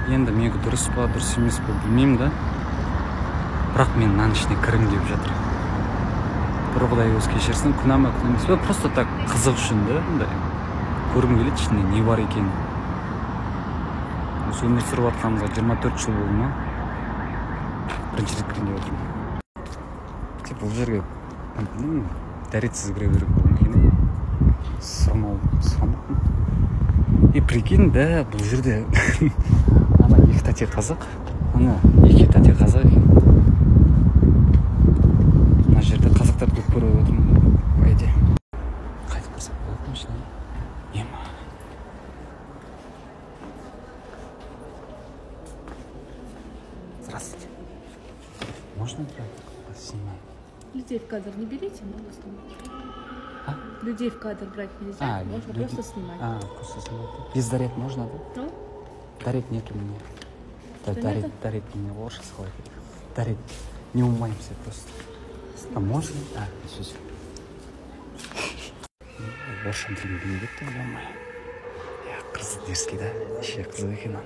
Енді менікі дұрыс па, дұрыс емес па білмеймін да. Бірақ мен нан ішіне кірім деп жатыр. Бір Құдай өзі кешірсін, күнә ма, күнә емес па, просто так қызық үшін да, көргім келеді ішінде не бар екен. Осы өмір сүріп жатқанымызға 24 жыл болды ма? Бірінші рет кірем деп отырмын. Тек бұл жерге дәретсіз кіре беріп болған екен. Сұрамақпын. И прикинь, да, бұл жерде ана екі тәте қазақ, ана екі тәте қазақ екен. Мына жерде қазақтар көп көріп отырмын. Байде. Қайтып барсақ болады ма ішіне? Ема. Здравствуйте. Можно снимать? Людей в кадр не берите, можно снимать. А? Людей в кадр брать нельзя, можно просто снимать. Просто снимать. Без дарет можно, да? Ну? Дарет нет у меня. Дарет мне лошадь схватит. Дарет. Не умаемся просто. А можно? Все. Лошадь не видит, то нормально. Я қызы дерзкий, да? Еще қызы екен.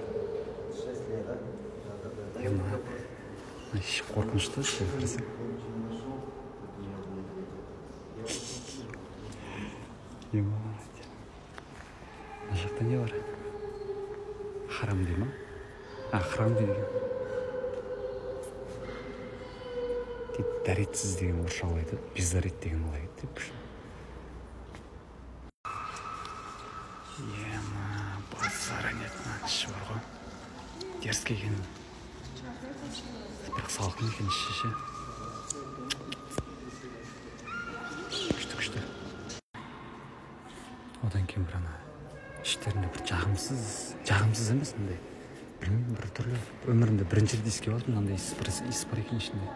Ема. Еще қорқынышты все қарасаң. Ема. Мына жақта не бар? Харам дей ма? Храм дейді екен. Дәретсіз деген орысша қалай айтады? Без дарет деген қалай айтады деп үшін. Ема, базар нет, іші бар ғой. Дерзкий екен. Бірақ салқын екен іші. Күшті. Одан кейін бір ана іштерінде бір жағымсыз емес мындай. Білмеймін, бір түрлі өмірімде бірінші рет естіп алдым, мынандай иіс бар екен ішінде.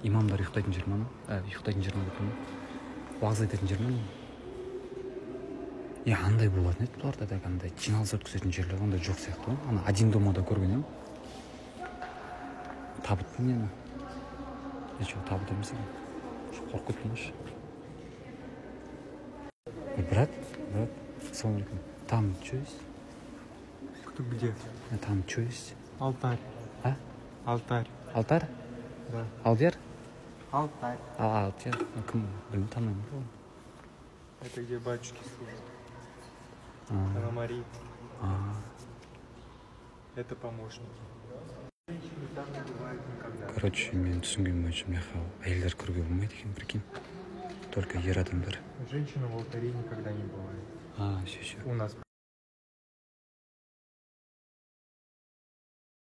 Имамдар ұйықтайтын жер ма? Ұйықтайтын жер ма деп қоймын. Уағыз айтатын жер ма? Андай болатын еді бұларда да, андай жиналыс өткізетін жерлер ондай жоқ сияқты ғой. Ана один домада көрген едім. Табыт не? Табыт емес екен. Қорқып кетпейінші. Брат, салам алейкум. Там что есть? Кто где? Там что есть? Алтарь. Алтарь. Алтарь? Да. Алдер? Алтарь. Алтер. Блин, там. Это где батюшки служат. Она Мария. Это помощник. Женщины там не бывают никогда. Короче, мен түсінген бойынша мына әйелдер кіруге болмайды екен, прикинь. Только ер адамдар. Женщина в алтаре никогда не бывает. Все. У нас